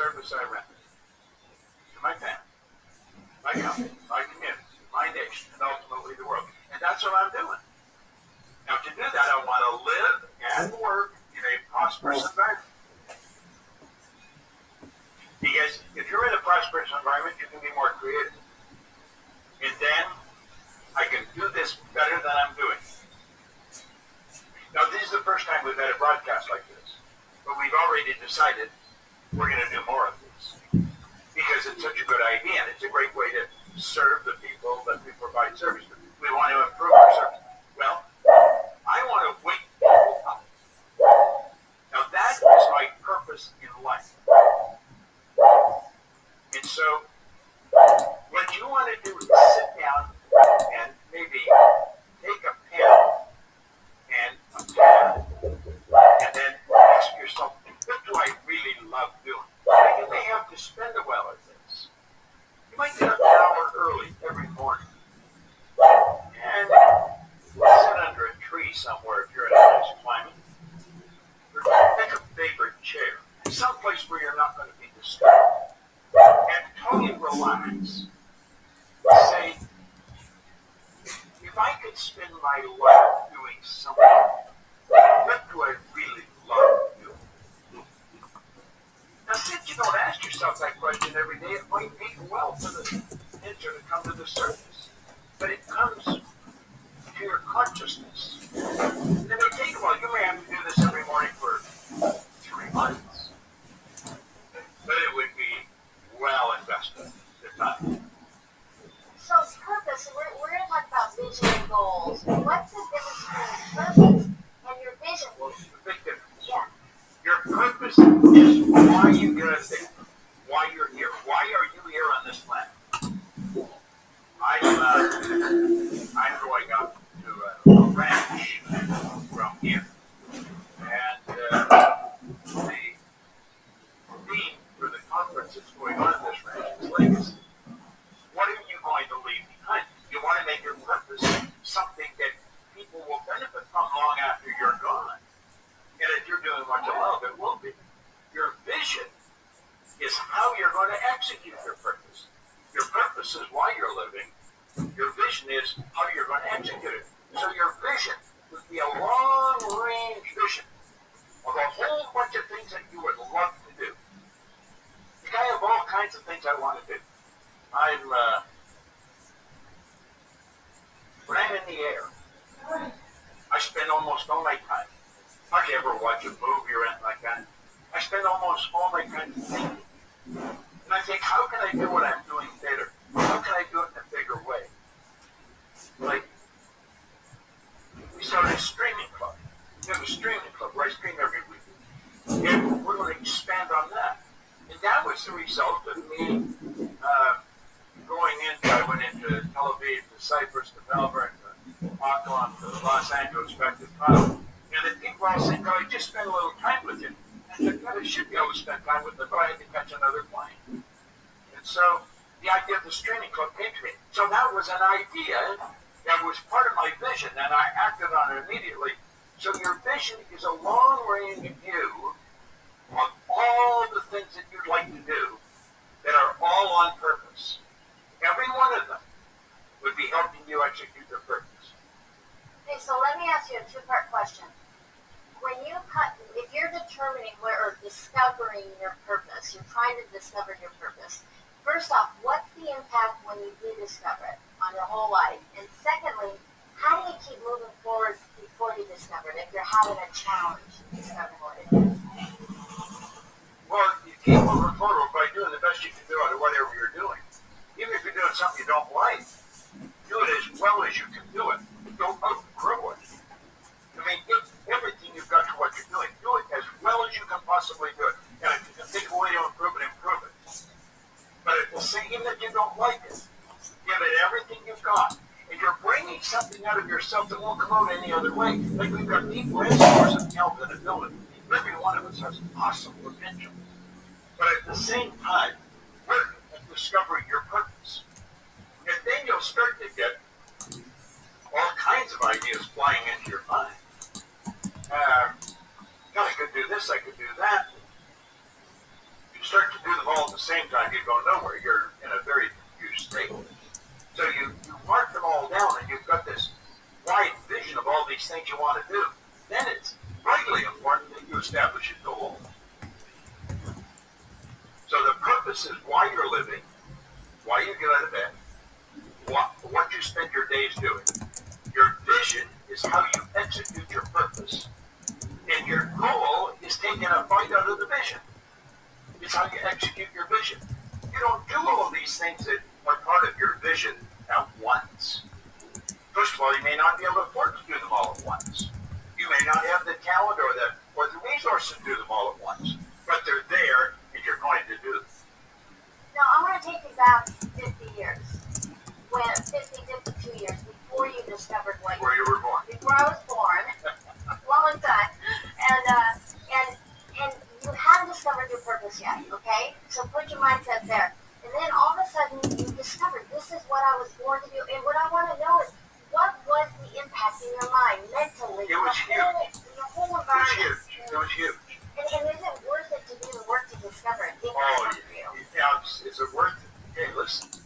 service I render to my family, my company, my community, my nation, and ultimately the world. And that's what I'm doing. Now, to do that, I want to live and work in a prosperous environment. Because if you're in a prosperous environment, you can be more creative. And then I can do this better than I'm doing. Now, this is the first time we've had a broadcast like this, but we've already decided we're going to do more of these because it's such a good idea and it's a great way to serve the people that we provide service to. We want to improve our service. Well, I want to wake people up. Now, that is my purpose in life. And so, what you want to do is sit down and maybe take a pen and a pad, and then ask yourself, what do I really love doing? Like you may have to spend a while at this. You might get up an hour early every morning and sit under a tree somewhere if you're in a nice climate. Or pick a favorite chair, someplace where you're not going to be disturbed, and totally relax. Say, if I could spend my life doing something, what do I really love doing? Now, since you don't ask yourself that question every day, it might take a while for the answer to come to the surface. But it comes to your consciousness. And it may take a while. You may have to do this every morning for 3 months. But it would be well invested the time. So purpose, we're going to talk about vision and goals. What's the difference between purpose and your vision? Well, it's a big difference. Yeah. Your purpose is why you get a thing, why you're here. Why are you here on this planet? I'm going up to a ranch from here. And the theme for the conference that's going on in this ranch is legacy. What are you going to leave behind? You want to make your purpose something that people will benefit from long after you're gone. And if you're doing what you love, it will be. Your vision is how you're going to execute your purpose. Your purpose is why you're living. Your vision is how you're going to execute it. So your vision would be a long-range vision of a whole bunch of things that you would love to do. Like I have all kinds of things I want to do. When I'm in the air, I spend almost all my time. Hardly ever watch a movie or anything like that. I spend almost all my time thinking. And I think, how can I do what I'm doing better? How can I do it in a bigger way? Like, we started a streaming club. We have a streaming club where I stream every week. And we're going to expand on that. And that was the result of me I went into Tel Aviv, to Cyprus, to Melbourne, to Hong Kong, to Los Angeles, back to Paduano. And the people all said, "God, just spend a little time with you." I said, "God, I should be able to spend time with them, but I had to catch another plane." And so the idea of the streaming club came to me. So that was an idea that was part of my vision, and I acted on it immediately. So your vision is a long-range view of all the things that you'd like to do that are all on purpose. Every one of them would be helping you execute their purpose. Okay, so let me ask you a two-part question. If you're determining or discovering your purpose, you're trying to discover your purpose, first off, what's the impact when you do discover it on your whole life? And secondly, how do you keep moving forward before you discover it if you're having a challenge discovering what it is? Well, you keep moving forward by doing the best you can do out of whatever you're doing. Even if you're doing something you don't like, do it as well as you can do it. Don't outgrow it. I mean, give everything you've got to what you're doing. Do it as well as you can possibly do it. And if you can think of a way to improve it, improve it. But at the same, even if you don't like it, give it everything you've got. And you're bringing something out of yourself that won't come out any other way. Like we've got deep reservoirs of talent and ability. Every one of us has awesome potential. But at the same time, work at discovering your purpose. And then you'll start to get all kinds of ideas flying into your mind. I could do this, I could do that. You start to do the same time, you go nowhere. You're in a very confused state. So you mark them all down, and you've got this wide vision of all these things you want to do. Then it's vitally important that you establish a goal. So the purpose is why you're living, why you get out of bed, what you spend your days doing. Your vision is how you execute your purpose. And your goal is taking a bite out of the vision. It's how you execute your vision. You don't do all of these things that are part of your vision at once. First of all, you may not be able to afford to do them all at once. You may not have the talent or the resources to do them all at once. But they're there, and you're going to do them. Now, I want to take you back 50 years. 52 years before you discovered what Where you were born. Before I was born. Long time. And you hadn't discovered your purpose yet, okay? So put your mindset there. And then all of a sudden you discovered this is what I was born to do. And what I want to know is what was the impact in your mind, mentally? It was huge. Your whole environment. It was huge. And is it worth it to do the work to discover it? Yeah, is it worth it? Hey, listen.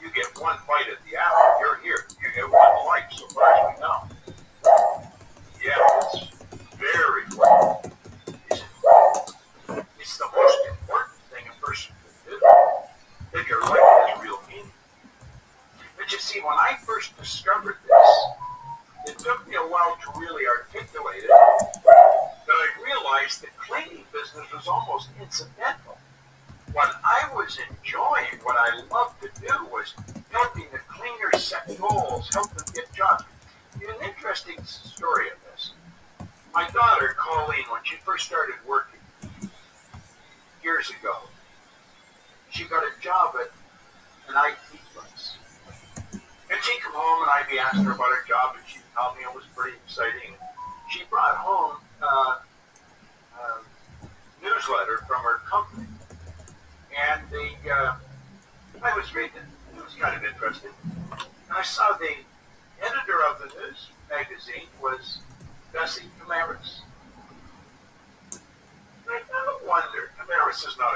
You get one bite at the apple, you're here. You get one life, so far as we know. Yeah, it's very important. It's the most important thing a person can do. That your life has real meaning. But you see, when I first discovered this, it took me a while to really articulate it. But I realized the cleaning business was almost incidental. What I was enjoying, what I loved to do was helping the cleaners set goals, help them get jobs. An interesting story of this. My daughter, Colleen, when she first started working years ago, she got a job at an IT place. And she'd come home and I'd be asking her about her job, and she'd tell me it was pretty exciting. She brought home a newsletter from her company. And I was reading it. It was kind of interesting. And I saw the editor of the news magazine was Bessie Camaris. And I kind of wondered, Camaris is not